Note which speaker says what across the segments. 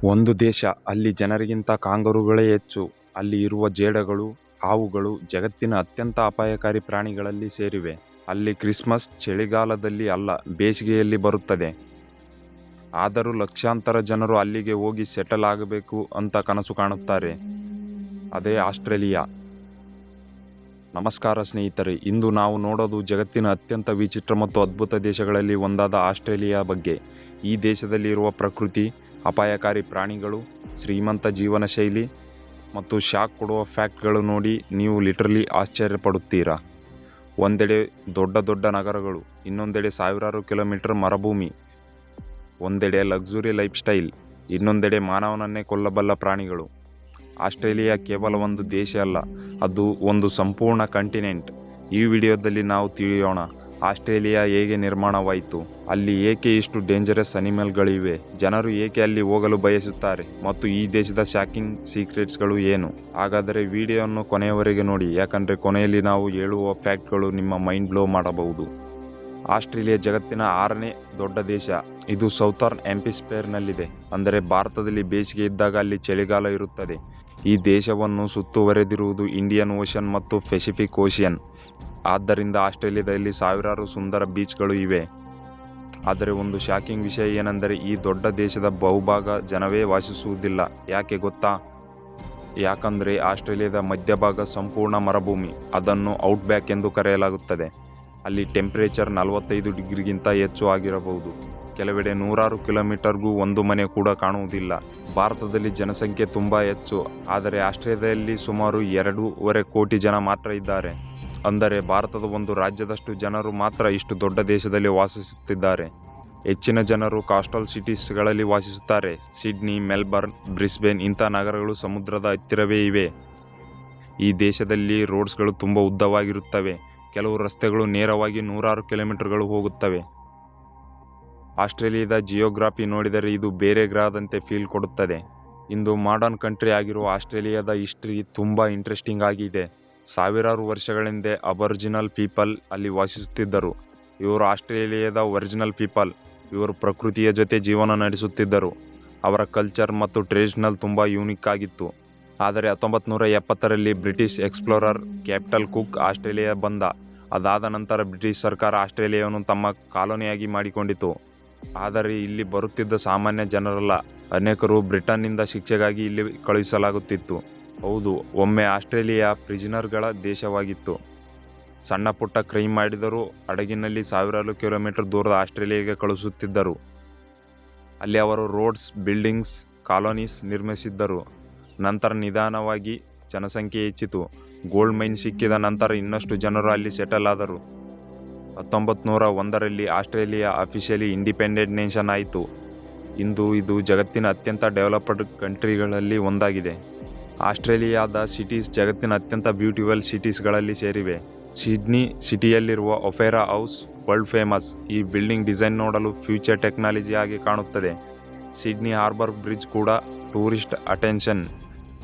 Speaker 1: ಒಂದು ದೇಶ, ಅಲ್ಲಿ ಜನರಿಗಿಂತ ಕಾಂಗರೂಗಳೇ ಹೆಚ್ಚು. ಅಲ್ಲಿ ಇರುವ ಜೇಡಗಳು, ಹಾವುಗಳು ಜಗತ್ತಿನ ಅತ್ಯಂತ ಅಪಾಯಕಾರಿ ಪ್ರಾಣಿಗಳಲ್ಲಿ ಸೇರಿವೆ. ಅಲ್ಲಿ ಕ್ರಿಸ್ಮಸ್ ಚಳಿಗಾಲದಲ್ಲಿ ಅಲ್ಲ, ಬೇಸಿಗೆಯಲ್ಲಿ ಬರುತ್ತದೆ. ಆದರೂ ಲಕ್ಷಾಂತರ ಜನರು ಅಲ್ಲಿಗೆ ಹೋಗಿ ಸೆಟಲ್ ಆಗಬೇಕು ಅಂತ ಕನಸು ಕಾಣುತ್ತಾರೆ. ಅದೇ ಆಸ್ಟ್ರೇಲಿಯಾ. ನಮಸ್ಕಾರ ಸ್ನೇಹಿತರೆ, ಇಂದು ನಾವು ನೋಡೋದು ಜಗತ್ತಿನ ಅತ್ಯಂತ ವಿಚಿತ್ರ ಮತ್ತು ಅದ್ಭುತ ದೇಶಗಳಲ್ಲಿ ಒಂದಾದ ಆಸ್ಟ್ರೇಲಿಯಾ ಬಗ್ಗೆ. ಈ ದೇಶದಲ್ಲಿ ಇರುವ ಪ್ರಕೃತಿ, ಅಪಾಯಕಾರಿ ಪ್ರಾಣಿಗಳು, ಶ್ರೀಮಂತ ಜೀವನ ಶೈಲಿ ಮತ್ತು ಶಾಕ್ ಕೊಡುವ ಫ್ಯಾಕ್ಟ್ಗಳು ನೋಡಿ ನೀವು ಲಿಟರಲಿ ಆಶ್ಚರ್ಯಪಡುತ್ತೀರಾ. ಒಂದೆಡೆ ದೊಡ್ಡ ದೊಡ್ಡ ನಗರಗಳು, ಇನ್ನೊಂದೆಡೆ ಸಾವಿರಾರು ಕಿಲೋಮೀಟರ್ ಮರುಭೂಮಿ. ಒಂದೆಡೆ ಲಕ್ಸುರಿ ಲೈಫ್ ಸ್ಟೈಲ್, ಇನ್ನೊಂದೆಡೆ ಮಾನವನನ್ನೇ ಕೊಲ್ಲಬಲ್ಲ ಪ್ರಾಣಿಗಳು. ಆಸ್ಟ್ರೇಲಿಯಾ ಕೇವಲ ಒಂದು ದೇಶ ಅಲ್ಲ, ಅದು ಒಂದು ಸಂಪೂರ್ಣ ಕಂಟಿನೆಂಟ್. ಈ ವಿಡಿಯೋದಲ್ಲಿ ನಾವು ತಿಳಿಯೋಣ, ಆಸ್ಟ್ರೇಲಿಯಾ ಹೇಗೆ ನಿರ್ಮಾಣವಾಯಿತು, ಅಲ್ಲಿ ಏಕೆ ಇಷ್ಟು ಡೇಂಜರಸ್ ಅನಿಮಲ್ಗಳಿವೆ, ಜನರು ಏಕೆ ಅಲ್ಲಿ ಹೋಗಲು ಬಯಸುತ್ತಾರೆ ಮತ್ತು ಈ ದೇಶದ ಶಾಕಿಂಗ್ ಸೀಕ್ರೆಟ್ಸ್ಗಳು ಏನು. ಹಾಗಾದರೆ ವಿಡಿಯೋವನ್ನು ಕೊನೆಯವರೆಗೆ ನೋಡಿ, ಯಾಕಂದರೆ ಕೊನೆಯಲ್ಲಿ ನಾವು ಹೇಳುವ ಫ್ಯಾಕ್ಟ್ಗಳು ನಿಮ್ಮ ಮೈಂಡ್ ಬ್ಲೋ ಮಾಡಬಹುದು. ಆಸ್ಟ್ರೇಲಿಯಾ ಜಗತ್ತಿನ 6ನೇ ದೊಡ್ಡ ದೇಶ. ಇದು ಸೌಥರ್ನ್ ಹೆಮಿಸ್ಫಿಯರ್ನಲ್ಲಿದೆ, ಅಂದರೆ ಭಾರತದಲ್ಲಿ ಬೇಸಿಗೆ ಇದ್ದಾಗ ಅಲ್ಲಿ ಚಳಿಗಾಲ ಇರುತ್ತದೆ. ಈ ದೇಶವನ್ನು ಸುತ್ತುವರೆದಿರುವುದು ಇಂಡಿಯನ್ ಓಷನ್ ಮತ್ತು ಪೆಸಿಫಿಕ್ ಓಷಿಯನ್. ಆದ್ದರಿಂದ ಆಸ್ಟ್ರೇಲಿಯಾದಲ್ಲಿ ಸಾವಿರಾರು ಸುಂದರ ಬೀಚ್ಗಳು ಇವೆ. ಆದರೆ ಒಂದು ಶಾಕಿಂಗ್ ವಿಷಯ ಏನೆಂದರೆ ಈ ದೊಡ್ಡ ದೇಶದ ಬಹುಭಾಗ ಜನವೇ ವಾಸಿಸುವುದಿಲ್ಲ. ಯಾಕೆ ಗೊತ್ತಾ? ಯಾಕಂದರೆ ಆಸ್ಟ್ರೇಲಿಯಾದ ಮಧ್ಯಭಾಗ ಸಂಪೂರ್ಣ ಮರುಭೂಮಿ. ಅದನ್ನು ಔಟ್ಬ್ಯಾಕ್ ಎಂದು ಕರೆಯಲಾಗುತ್ತದೆ. ಅಲ್ಲಿ ಟೆಂಪರೇಚರ್ 45 ಡಿಗ್ರಿಗಿಂತ ಹೆಚ್ಚು ಆಗಿರಬಹುದು. ಕೆಲವೆಡೆ 100 ಕಿಲೋಮೀಟರ್ಗೂ ಒಂದು ಮನೆ ಕೂಡ ಕಾಣುವುದಿಲ್ಲ. ಭಾರತದಲ್ಲಿ ಜನಸಂಖ್ಯೆ ತುಂಬ ಹೆಚ್ಚು, ಆದರೆ ಆಸ್ಟ್ರೇಲಿಯಾದಲ್ಲಿ ಸುಮಾರು 2.5 ಕೋಟಿ ಜನ ಮಾತ್ರ ಇದ್ದಾರೆ. ಅಂದರೆ ಭಾರತದ ಒಂದು ರಾಜ್ಯದಷ್ಟು ಜನರು ಮಾತ್ರ ಇಷ್ಟು ದೊಡ್ಡ ದೇಶದಲ್ಲಿ ವಾಸಿಸುತ್ತಿದ್ದಾರೆ. ಹೆಚ್ಚಿನ ಜನರು ಕಾಸ್ಟಲ್ ಸಿಟೀಸ್ಗಳಲ್ಲಿ ವಾಸಿಸುತ್ತಾರೆ. ಸಿಡ್ನಿ, ಮೆಲ್ಬರ್ನ್, ಬ್ರಿಸ್ಬೇನ್ ಇಂಥ ನಗರಗಳು ಸಮುದ್ರದ ಹತ್ತಿರವೇ ಇವೆ. ಈ ದೇಶದಲ್ಲಿ ರೋಡ್ಸ್ಗಳು ತುಂಬ ಉದ್ದವಾಗಿರುತ್ತವೆ. ಕೆಲವು ರಸ್ತೆಗಳು ನೇರವಾಗಿ 100 ಕಿಲೋಮೀಟರ್ಗಳು ಹೋಗುತ್ತವೆ. ಆಸ್ಟ್ರೇಲಿಯಾದ ಜಿಯೋಗ್ರಫಿ ನೋಡಿದರೆ ಇದು ಬೇರೆ ಗ್ರಹದಂತೆ ಫೀಲ್ ಕೊಡುತ್ತದೆ. ಇಂದು ಮಾಡರ್ನ್ ಕಂಟ್ರಿ ಆಗಿರುವ ಆಸ್ಟ್ರೇಲಿಯಾದ ಹಿಸ್ಟ್ರಿ ತುಂಬ ಇಂಟ್ರೆಸ್ಟಿಂಗ್ ಆಗಿದೆ. ಸಾವಿರಾರು ವರ್ಷಗಳ ಹಿಂದೆ ಅಬರ್ಜಿನಲ್ ಪೀಪಲ್ ಅಲ್ಲಿ ವಾಸಿಸುತ್ತಿದ್ದರು. ಇವರು ಆಸ್ಟ್ರೇಲಿಯಾದ ಒರಿಜಿನಲ್ ಪೀಪಲ್. ಇವರು ಪ್ರಕೃತಿಯ ಜೊತೆ ಜೀವನ ನಡೆಸುತ್ತಿದ್ದರು. ಅವರ ಕಲ್ಚರ್ ಮತ್ತು ಟ್ರೆಡಿಷನಲ್ ತುಂಬ ಯೂನಿಕ್ ಆಗಿತ್ತು. ಆದರೆ 1970ರಲ್ಲಿ British explorer captain Cook Australia ಬಂದ. ಅದಾದ ನಂತರ ಬ್ರಿಟಿಷ್ ಸರ್ಕಾರ ಆಸ್ಟ್ರೇಲಿಯಾವನ್ನು ತಮ್ಮ ಕಾಲೋನಿಯಾಗಿ ಮಾಡಿಕೊಂಡಿತು. ಆದರೆ ಇಲ್ಲಿ ಬರುತ್ತಿದ್ದ ಸಾಮಾನ್ಯ ಜನರಲ್ಲ, ಅನೇಕರು ಬ್ರಿಟನ್ನಿಂದ ಶಿಕ್ಷೆಗಾಗಿ ಇಲ್ಲಿ ಕಳುಹಿಸಲಾಗುತ್ತಿತ್ತು. ಹೌದು, ಒಮ್ಮೆ ಆಸ್ಟ್ರೇಲಿಯಾ ಪ್ರಿಸನರ್ಗಳ ದೇಶವಾಗಿತ್ತು. ಸಣ್ಣ ಪುಟ್ಟ ಕ್ರೈಮ್ ಮಾಡಿದರೂ ಹಡಗಿನಲ್ಲಿ ಸಾವಿರಾರು ಕಿಲೋಮೀಟರ್ ದೂರದ ಆಸ್ಟ್ರೇಲಿಯಾಗೆ ಕಳುಹಿಸುತ್ತಿದ್ದರು. ಅಲ್ಲಿ ಅವರು ರೋಡ್ಸ್, ಬಿಲ್ಡಿಂಗ್ಸ್, ಕಾಲೋನೀಸ್ ನಿರ್ಮಿಸಿದ್ದರು. ನಂತರ ನಿಧಾನವಾಗಿ ಜನಸಂಖ್ಯೆ ಹೆಚ್ಚಿತು. ಗೋಲ್ಡ್ ಮೈನ್ ಸಿಕ್ಕಿದ ನಂತರ ಇನ್ನಷ್ಟು ಜನರು ಅಲ್ಲಿ ಸೆಟಲ್ ಆದರು. 1901ರಲ್ಲಿ ಆಸ್ಟ್ರೇಲಿಯಾ ಅಫಿಷಿಯಲಿ ಇಂಡಿಪೆಂಡೆಂಟ್ ನೇಷನ್ ಆಯಿತು. ಇಂದು ಇದು ಜಗತ್ತಿನ ಅತ್ಯಂತ ಡೆವಲಪ್ಡ್ ಕಂಟ್ರಿಗಳಲ್ಲಿ ಒಂದಾಗಿದೆ. ಆಸ್ಟ್ರೇಲಿಯಾದ ಸಿಟೀಸ್ ಜಗತ್ತಿನ ಅತ್ಯಂತ ಬ್ಯೂಟಿಫುಲ್ ಸಿಟೀಸ್ಗಳಲ್ಲಿ ಸೇರಿವೆ. ಸಿಡ್ನಿ ಸಿಟಿಯಲ್ಲಿರುವ ಒಪೆರಾ ಹೌಸ್ ವರ್ಲ್ಡ್ ಫೇಮಸ್. ಈ ಬಿಲ್ಡಿಂಗ್ ಡಿಸೈನ್ ನೋಡಲು ಫ್ಯೂಚರ್ ಟೆಕ್ನಾಲಜಿ ಆಗಿ ಕಾಣುತ್ತದೆ. ಸಿಡ್ನಿ ಹಾರ್ಬರ್ ಬ್ರಿಡ್ಜ್ ಕೂಡ ಟೂರಿಸ್ಟ್ ಅಟೆನ್ಷನ್.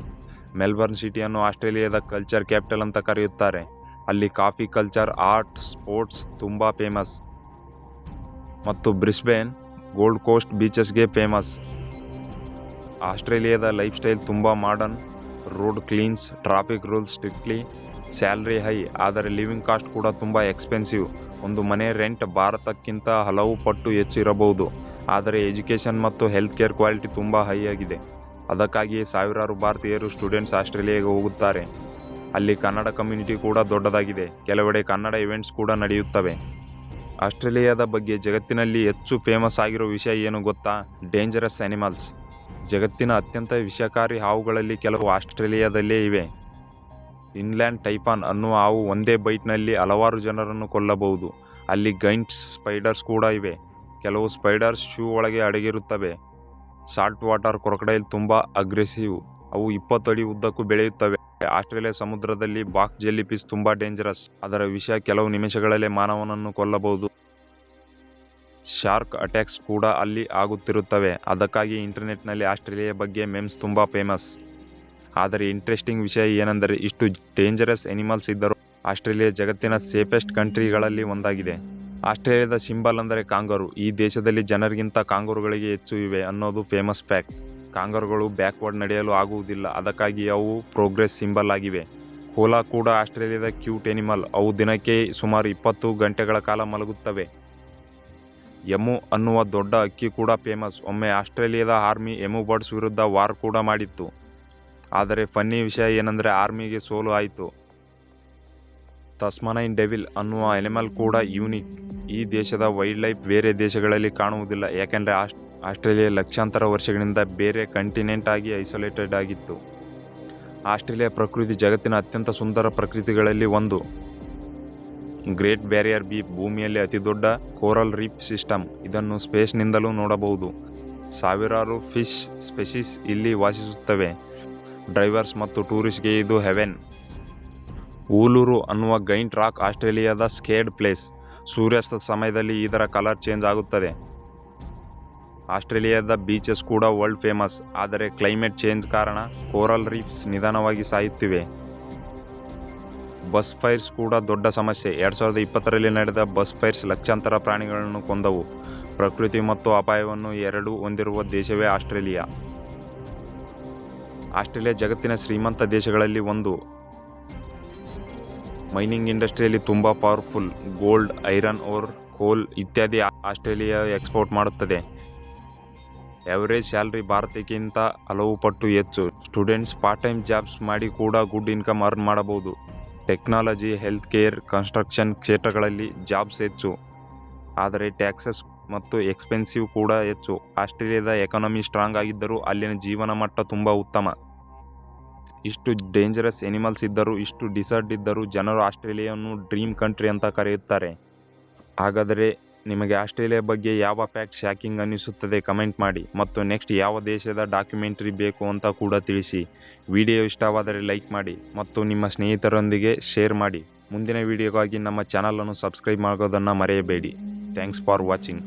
Speaker 1: ಮೆಲ್ಬರ್ನ್ ಸಿಟಿಯನ್ನು ಆಸ್ಟ್ರೇಲಿಯಾದ ಕಲ್ಚರ್ ಕ್ಯಾಪಿಟಲ್ ಅಂತ ಕರೆಯುತ್ತಾರೆ. ಅಲ್ಲಿ ಕಾಫಿ ಕಲ್ಚರ್, ಆರ್ಟ್, ಸ್ಪೋರ್ಟ್ಸ್ ತುಂಬ ಫೇಮಸ್. ಮತ್ತು ಬ್ರಿಸ್ಬೇನ್ ಗೋಲ್ಡ್ ಕೋಸ್ಟ್ ಬೀಚಸ್ಗೆ ಫೇಮಸ್. ಆಸ್ಟ್ರೇಲಿಯಾದ ಲೈಫ್ ಸ್ಟೈಲ್ ತುಂಬ modern. Road cleans, traffic rules strictly, salary high, ಆದರೆ ಲಿವಿಂಗ್ ಕಾಸ್ಟ್ ಕೂಡ ತುಂಬ ಎಕ್ಸ್ಪೆನ್ಸಿವ್. ಒಂದು ಮನೆ ರೆಂಟ್ ಭಾರತಕ್ಕಿಂತ ಹಲವು ಪಟ್ಟು ಹೆಚ್ಚು ಇರಬಹುದು. ಆದರೆ ಎಜುಕೇಷನ್ ಮತ್ತು ಹೆಲ್ತ್ ಕೇರ್ ಕ್ವಾಲಿಟಿ ತುಂಬ ಹೈ ಆಗಿದೆ. ಅದಕ್ಕಾಗಿಯೇ ಸಾವಿರಾರು ಭಾರತೀಯರು ಸ್ಟೂಡೆಂಟ್ಸ್ ಆಸ್ಟ್ರೇಲಿಯಾಗೆ ಹೋಗುತ್ತಾರೆ. ಅಲ್ಲಿ ಕನ್ನಡ ಕಮ್ಯುನಿಟಿ ಕೂಡ ದೊಡ್ಡದಾಗಿದೆ. ಕೆಲವೆಡೆ ಕನ್ನಡ ಇವೆಂಟ್ಸ್ ಕೂಡ ನಡೆಯುತ್ತವೆ. ಆಸ್ಟ್ರೇಲಿಯಾದ ಬಗ್ಗೆ ಜಗತ್ತಿನಲ್ಲಿ ಹೆಚ್ಚು ಫೇಮಸ್ ಆಗಿರೋ ವಿಷಯ ಏನು ಗೊತ್ತಾ? Dangerous animals. ಜಗತ್ತಿನ ಅತ್ಯಂತ ವಿಷಕಾರಿ ಹಾವುಗಳಲ್ಲಿ ಕೆಲವು ಆಸ್ಟ್ರೇಲಿಯಾದಲ್ಲೇ ಇವೆ. ಇನ್ಲ್ಯಾಂಡ್ ಟೈಫಾನ್ ಅನ್ನುವ ಹಾವು ಒಂದೇ ಬೈಟ್ನಲ್ಲಿ ಹಲವಾರು ಜನರನ್ನು ಕೊಲ್ಲಬಹುದು. ಅಲ್ಲಿ ಗೈಂಟ್ ಸ್ಪೈಡರ್ಸ್ ಕೂಡ ಇವೆ. ಕೆಲವು ಸ್ಪೈಡರ್ಸ್ ಶೂ ಒಳಗೆ ಅಡಗಿರುತ್ತವೆ. ಸಾಲ್ಟ್ ವಾಟರ್ ಕ್ರೊಕೊಡೈಲ್ ತುಂಬ ಅಗ್ರೆಸಿವ್. ಅವು 20 ಅಡಿ ಉದ್ದಕ್ಕೂ ಬೆಳೆಯುತ್ತವೆ. ಆಸ್ಟ್ರೇಲಿಯಾ ಸಮುದ್ರದಲ್ಲಿ ಬಾಕ್ಸ್ ಜೆಲ್ಲಿ ಫಿಶ್ ತುಂಬ ಡೇಂಜರಸ್. ಅದರ ವಿಷ ಕೆಲವು ನಿಮಿಷಗಳಲ್ಲೇ ಮಾನವನನ್ನು ಕೊಲ್ಲಬಹುದು. ಶಾರ್ಕ್ ಅಟ್ಯಾಕ್ಸ್ ಕೂಡ ಅಲ್ಲಿ ಆಗುತ್ತಿರುತ್ತವೆ. ಅದಕ್ಕಾಗಿ ಇಂಟರ್ನೆಟ್ನಲ್ಲಿ ಆಸ್ಟ್ರೇಲಿಯಾ ಬಗ್ಗೆ ಮೆಮ್ಸ್ ತುಂಬ ಫೇಮಸ್. ಆದರೆ ಇಂಟ್ರೆಸ್ಟಿಂಗ್ ವಿಷಯ ಏನೆಂದರೆ ಇಷ್ಟು ಡೇಂಜರಸ್ ಅನಿಮಲ್ಸ್ ಇದ್ದರೂ ಆಸ್ಟ್ರೇಲಿಯಾ ಜಗತ್ತಿನ ಸೇಫೆಸ್ಟ್ ಕಂಟ್ರಿಗಳಲ್ಲಿ ಒಂದಾಗಿದೆ. ಆಸ್ಟ್ರೇಲಿಯಾದ ಸಿಂಬಲ್ ಅಂದರೆ ಕಾಂಗರು. ಈ ದೇಶದಲ್ಲಿ ಜನರಿಗಿಂತ ಕಾಂಗರುಗಳಿಗೆ ಹೆಚ್ಚು ಇವೆ ಅನ್ನೋದು ಫೇಮಸ್ ಫ್ಯಾಕ್ಟ್. ಕಾಂಗರುಗಳು ಬ್ಯಾಕ್ವರ್ಡ್ ನಡೆಯಲು ಆಗುವುದಿಲ್ಲ, ಅದಕ್ಕಾಗಿ ಅವು ಪ್ರೋಗ್ರೆಸ್ ಸಿಂಬಲ್ ಆಗಿವೆ. ಕೋಲಾ ಕೂಡ ಆಸ್ಟ್ರೇಲಿಯಾದ ಕ್ಯೂಟ್ ಎನಿಮಲ್. ಅವು ದಿನಕ್ಕೆ ಸುಮಾರು 20 ಗಂಟೆಗಳ ಕಾಲ ಮಲಗುತ್ತವೆ. ಎಮು ಅನ್ನುವ ದೊಡ್ಡ ಹಕ್ಕಿ ಕೂಡ ಫೇಮಸ್. ಒಮ್ಮೆ ಆಸ್ಟ್ರೇಲಿಯಾದ ಆರ್ಮಿ ಎಮು ಬರ್ಡ್ಸ್ ವಿರುದ್ಧ ವಾರ್ ಕೂಡ ಮಾಡಿತ್ತು. ಆದರೆ ಫನ್ನಿ ವಿಷಯ ಏನಂದರೆ ಆರ್ಮಿಗೆ ಸೋಲು ಆಯಿತು. ತಸ್ಮನೈನ್ ಡೆವಿಲ್ ಅನ್ನುವ ಅನಿಮಲ್ ಕೂಡ ಯೂನಿಕ್. ಈ ದೇಶದ ವೈಲ್ಡ್ ಲೈಫ್ ಬೇರೆ ದೇಶಗಳಲ್ಲಿ ಕಾಣುವುದಿಲ್ಲ, ಯಾಕೆಂದರೆ ಆಸ್ಟ್ರೇಲಿಯಾ ಲಕ್ಷಾಂತರ ವರ್ಷಗಳಿಂದ ಬೇರೆ ಕಂಟಿನೆಂಟ್ ಆಗಿ ಐಸೋಲೇಟೆಡ್ ಆಗಿತ್ತು. ಆಸ್ಟ್ರೇಲಿಯಾ ಪ್ರಕೃತಿ ಜಗತ್ತಿನ ಅತ್ಯಂತ ಸುಂದರ ಪ್ರಕೃತಿಗಳಲ್ಲಿ ಒಂದು. ಗ್ರೇಟ್ ಬ್ಯಾರಿಯರ್ ರೀಫ್ ಭೂಮಿಯಲ್ಲಿ ಅತಿದೊಡ್ಡ ಕೋರಲ್ ರೀಫ್ ಸಿಸ್ಟಮ್. ಇದನ್ನು ಸ್ಪೇಸ್ನಿಂದಲೂ ನೋಡಬಹುದು. ಸಾವಿರಾರು ಫಿಶ್ ಸ್ಪೆಸಿಸ್ ಇಲ್ಲಿ ವಾಸಿಸುತ್ತವೆ. ಡ್ರೈವರ್ಸ್ ಮತ್ತು ಟೂರಿಸ್ಟ್ಗೆ ಇದು ಹೆವೆನ್. ಊಲೂರು ಅನ್ನುವ ಗೈಂಟ್ ರಾಕ್ ಆಸ್ಟ್ರೇಲಿಯಾದ ಸ್ಕೇರ್ಡ್ ಪ್ಲೇಸ್. ಸೂರ್ಯಾಸ್ತದ ಸಮಯದಲ್ಲಿ ಇದರ ಕಲರ್ ಚೇಂಜ್ ಆಗುತ್ತದೆ. ಆಸ್ಟ್ರೇಲಿಯಾದ ಬೀಚಸ್ ಕೂಡ ವರ್ಲ್ಡ್ ಫೇಮಸ್. ಆದರೆ ಕ್ಲೈಮೇಟ್ ಚೇಂಜ್ ಕಾರಣ ಕೋರಲ್ ರೀಫ್ಸ್ ನಿಧಾನವಾಗಿ ಸಾಯುತ್ತಿವೆ. ಬಸ್ ಫೈರ್ಸ್ ಕೂಡ ದೊಡ್ಡ ಸಮಸ್ಯೆ. 2020ರಲ್ಲಿ ನಡೆದ ಬಸ್ ಫೈರ್ಸ್ ಲಕ್ಷಾಂತರ ಪ್ರಾಣಿಗಳನ್ನು ಕೊಂದವು. ಪ್ರಕೃತಿ ಮತ್ತು ಅಪಾಯವನ್ನು ಎರಡೂ ಹೊಂದಿರುವ ದೇಶವೇ ಆಸ್ಟ್ರೇಲಿಯಾ. ಆಸ್ಟ್ರೇಲಿಯಾ ಜಗತ್ತಿನ ಶ್ರೀಮಂತ ದೇಶಗಳಲ್ಲಿ ಒಂದು. ಮೈನಿಂಗ್ ಇಂಡಸ್ಟ್ರಿಯಲ್ಲಿ ತುಂಬ ಪವರ್ಫುಲ್. ಗೋಲ್ಡ್, ಐರನ್ ಓರ್, ಕೋಲ್ ಇತ್ಯಾದಿ ಆಸ್ಟ್ರೇಲಿಯಾ ಎಕ್ಸ್ಪೋರ್ಟ್ ಮಾಡುತ್ತದೆ. ಎವರೇಜ್ ಸ್ಯಾಲರಿ ಭಾರತಕ್ಕಿಂತ ಹಲವು ಪಟ್ಟು ಹೆಚ್ಚು. ಸ್ಟೂಡೆಂಟ್ಸ್ ಪಾರ್ಟ್ ಟೈಮ್ ಜಾಬ್ಸ್ ಮಾಡಿ ಕೂಡ ಗುಡ್ ಇನ್ಕಮ್ ಅರ್ನ್ ಮಾಡಬಹುದು. ಟೆಕ್ನಾಲಜಿ, ಹೆಲ್ತ್ ಕೇರ್, ಕನ್ಸ್ಟ್ರಕ್ಷನ್ ಕ್ಷೇತ್ರಗಳಲ್ಲಿ ಜಾಬ್ಸ್ ಹೆಚ್ಚು. ಆದರೆ ಟ್ಯಾಕ್ಸಸ್ ಮತ್ತು ಎಕ್ಸ್ಪೆನ್ಸಿವ್ ಕೂಡ ಹೆಚ್ಚು. ಆಸ್ಟ್ರೇಲಿಯಾದ ಎಕಾನಮಿ ಸ್ಟ್ರಾಂಗ್ ಆಗಿದ್ದರೂ ಅಲ್ಲಿನ ಜೀವನ ಮಟ್ಟ ತುಂಬ ಉತ್ತಮ. ಇಷ್ಟು ಡೇಂಜರಸ್ ಎನಿಮಲ್ಸ್ ಇದ್ದರೂ, ಇಷ್ಟು ಡಿಸರ್ಟ್ ಇದ್ದರೂ ಜನರು ಆಸ್ಟ್ರೇಲಿಯಾವನ್ನು ಡ್ರೀಮ್ ಕಂಟ್ರಿ ಅಂತ ಕರೆಯುತ್ತಾರೆ. ಹಾಗಾದರೆ ನಿಮಗೆ ಆಸ್ಟ್ರೇಲಿಯಾ ಬಗ್ಗೆ ಯಾವ ಫ್ಯಾಕ್ಟ್ ಶಾಕಿಂಗ್ ಅನ್ನಿಸುತ್ತದೆ ಕಮೆಂಟ್ ಮಾಡಿ. ಮತ್ತು ನೆಕ್ಸ್ಟ್ ಯಾವ ದೇಶದ ಡಾಕ್ಯುಮೆಂಟ್ರಿ ಬೇಕು ಅಂತ ಕೂಡ ತಿಳಿಸಿ. ವಿಡಿಯೋ ಇಷ್ಟವಾದರೆ ಲೈಕ್ ಮಾಡಿ ಮತ್ತು ನಿಮ್ಮ ಸ್ನೇಹಿತರೊಂದಿಗೆ ಶೇರ್ ಮಾಡಿ. ಮುಂದಿನ ವಿಡಿಯೋಗಾಗಿ ನಮ್ಮ ಚಾನಲನ್ನು ಸಬ್ಸ್ಕ್ರೈಬ್ ಮಾಡೋದನ್ನು ಮರೆಯಬೇಡಿ. Thanks for watching.